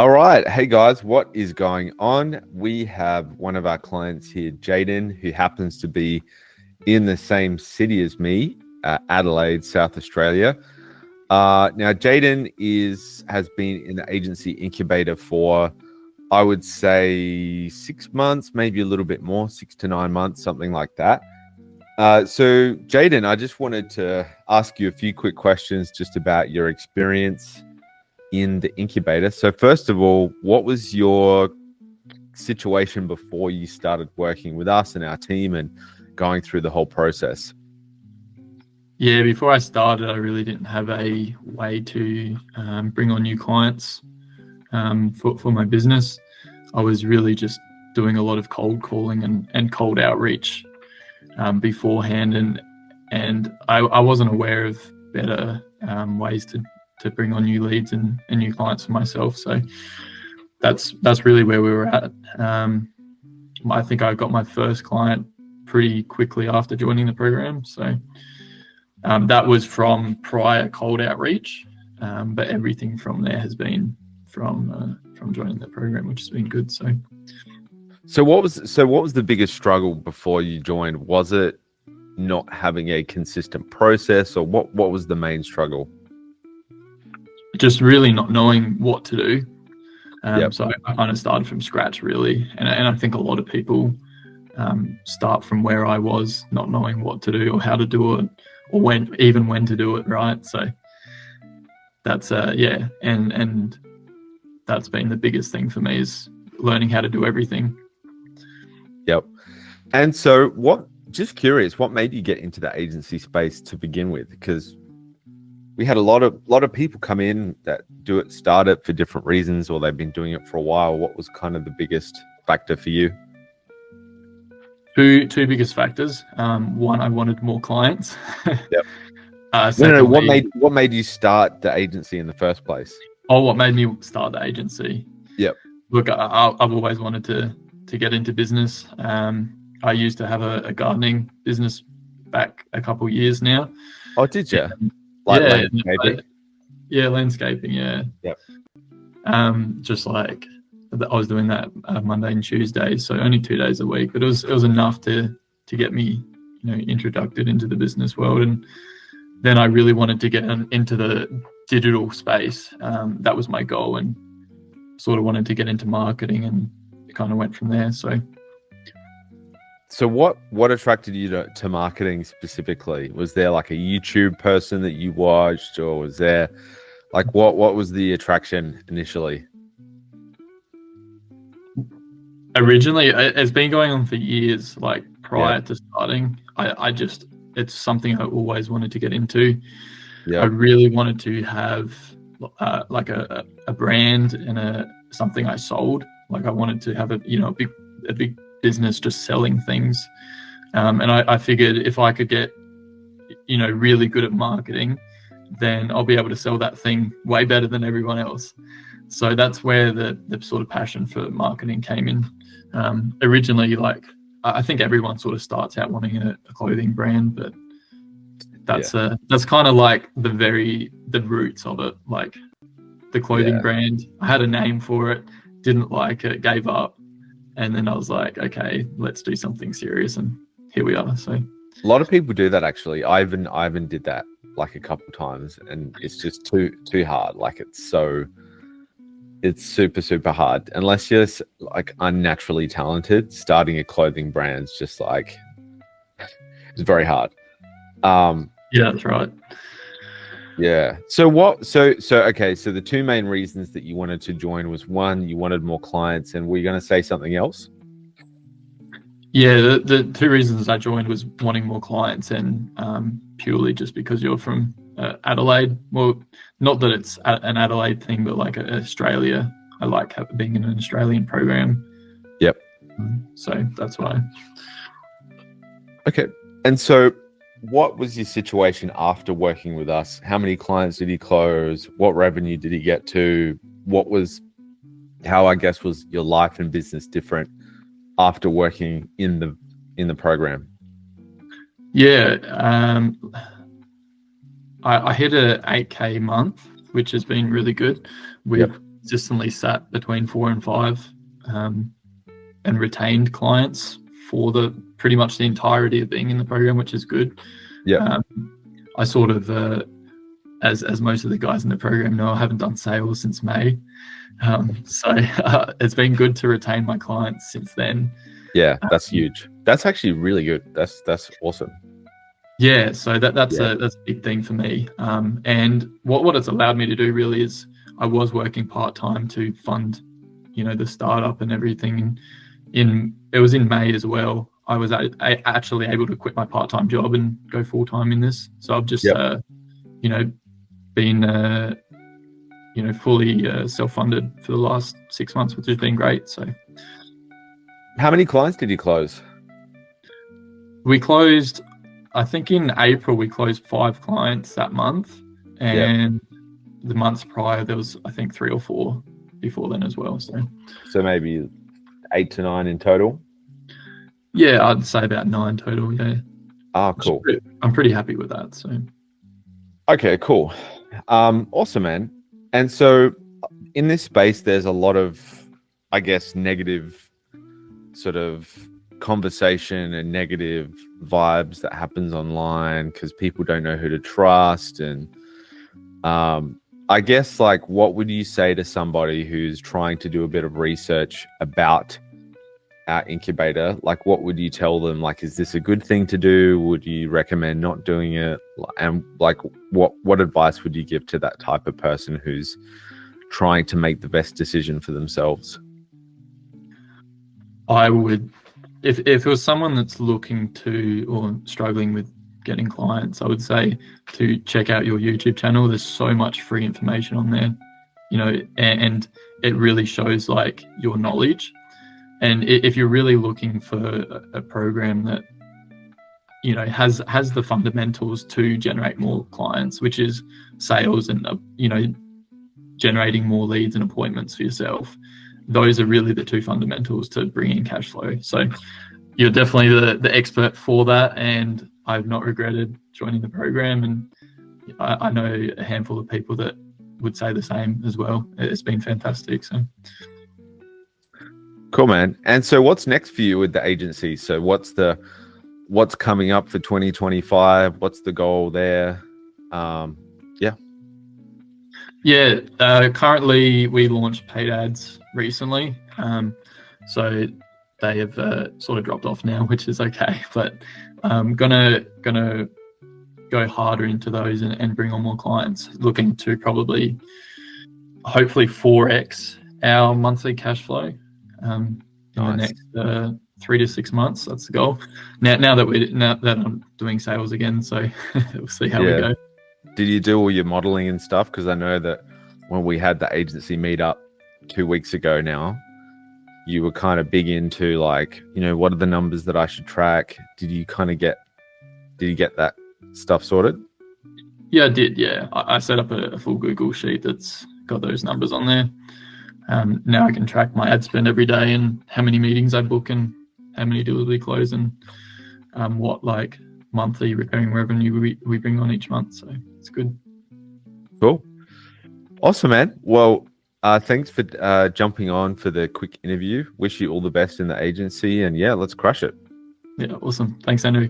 All right. Hey guys, what is going on? We have one of our clients here, Jadyn, who happens to be in the same city as me, Adelaide, South Australia. Now, Jadyn has been in the agency incubator for, I would say, 6 months, maybe a little bit more, 6 to 9 months, something like that. So, Jadyn, I just wanted to ask you a few quick questions just about your experience in the incubator. So, first of all, what was your situation before you started working with us and our team and going through the whole process? Yeah, before I started, I really didn't have a way to bring on new clients for my business. I was really just doing a lot of cold calling and cold outreach beforehand, and I wasn't aware of better ways to bring on new leads and new clients for myself. So that's really where we were at. I think I got my first client pretty quickly after joining the program. So that was from prior cold outreach, but everything from there has been from joining the program, which has been good. So what was the biggest struggle before you joined? Was it not having a consistent process, or what was the main struggle? Just really not knowing what to do. Yep. So I kind of started from scratch, really, and I think a lot of people start from where I was, not knowing what to do or how to do it, or when to do it, right? So that's and that's been the biggest thing for me, is learning how to do everything. Yep. And so just curious, what made you get into the agency space to begin with? Because we had a lot of people come in that start it for different reasons, or they've been doing it for a while. What was kind of the biggest factor for you? Two biggest factors. One, I wanted more clients. Yep. Secondly, what made you start the agency in the first place? Oh, what made me start the agency? Yep. Look, I've always wanted to get into business. I used to have a gardening business back a couple years now. Oh, did you? Landscaping. Landscaping. Yeah. Yep. Just like I was doing that Monday and Tuesday, so only 2 days a week, but it was enough to get me, introduced into the business world. And then I really wanted to get into the digital space. That was my goal, and sort of wanted to get into marketing, and it kind of went from there. So what attracted you to marketing specifically? Was there like a YouTube person that you watched, or was there like what was the attraction initially? Originally, it's been going on for years, like prior to starting. It's something I always wanted to get into. Yeah. I really wanted to have like a brand and something I sold. Like I wanted to have a big business just selling things. And I figured if I could get, really good at marketing, then I'll be able to sell that thing way better than everyone else. So that's where the sort of passion for marketing came in. Originally, like I think everyone sort of starts out wanting a clothing brand, but that's kind of like the roots of it. Like the clothing brand, I had a name for it, didn't like it, gave up, and then I was like, okay, let's do something serious, and here we are. So a lot of people do that actually. Ivan did that like a couple times, and it's just too hard. Like it's super, super hard. Unless you're like unnaturally talented, starting a clothing brand's just like, it's very hard. Yeah, that's right. Yeah. So okay. So the two main reasons that you wanted to join was, one, you wanted more clients, and were you going to say something else? Yeah, the two reasons I joined was wanting more clients, and purely just because you're from Adelaide. Well, not that it's an Adelaide thing, but like Australia. I like being in an Australian program. Yep. So that's why. Okay. And so what was your situation after working with us? How many clients did you close? What revenue did you get to? How I guess was your life and business different after working in the program? Yeah, I hit a 8K month, which has been really good. With consistently sat between 4 and 5, and retained clients for the pretty much the entirety of being in the program, which is good. Yeah. I sort of, as most of the guys in the program know, I haven't done sales since May. So it's been good to retain my clients since then. Yeah, that's huge. That's actually really good. That's awesome. Yeah, so that's a big thing for me. And what it's allowed me to do really is I was working part-time to fund, the startup and everything. It was in May as well. I was actually able to quit my part-time job and go full-time in this. So I've just, been, fully self-funded for the last 6 months, which has been great. So, how many clients did you close? We closed, I think in April, we closed 5 clients that month. And the months prior, there was, I think, 3 or 4 before then as well. So maybe 8 to 9 in total? Yeah, I'd say about 9 total, yeah. Ah, cool. I'm pretty happy with that. So, okay, cool. Awesome, man. And so in this space, there's a lot of, I guess, negative sort of conversation and negative vibes that happens online because people don't know who to trust. And I guess, like, what would you say to somebody who's trying to do a bit of research about our incubator? Like, what would you tell them? Like, is this a good thing to do? Would you recommend not doing it? And like, what advice would you give to that type of person who's trying to make the best decision for themselves? I would, if it was someone that's looking to or struggling with getting clients, I would say to check out your YouTube channel. There's so much free information on there, and it really shows like your knowledge. And if you're really looking for a program that, has the fundamentals to generate more clients, which is sales and, generating more leads and appointments for yourself, those are really the 2 fundamentals to bring in cash flow. So you're definitely the expert for that. And I've not regretted joining the program. And I know a handful of people that would say the same as well. It's been fantastic. So. Cool, man. And so what's next for you with the agency? So what's coming up for 2025? What's the goal there? Currently we launched paid ads recently. So they have sort of dropped off now, which is okay. But I'm gonna go harder into those and bring on more clients, looking to hopefully 4x our monthly cash flow. In the next 3 to 6 months. That's the goal. Now that I'm doing sales again, so we'll see how we go. Did you do all your modeling and stuff? Because I know that when we had the agency meetup 2 weeks ago now, you were kind of big into like, what are the numbers that I should track? Did you get that stuff sorted? Yeah, I did. Yeah, I set up a full Google sheet that's got those numbers on there. Now I can track my ad spend every day and how many meetings I book and how many deals we close and what like monthly recurring revenue we bring on each month. So it's good. Cool. Awesome, man. Well, thanks for jumping on for the quick interview. Wish you all the best in the agency and let's crush it. Yeah, awesome. Thanks, Andrew.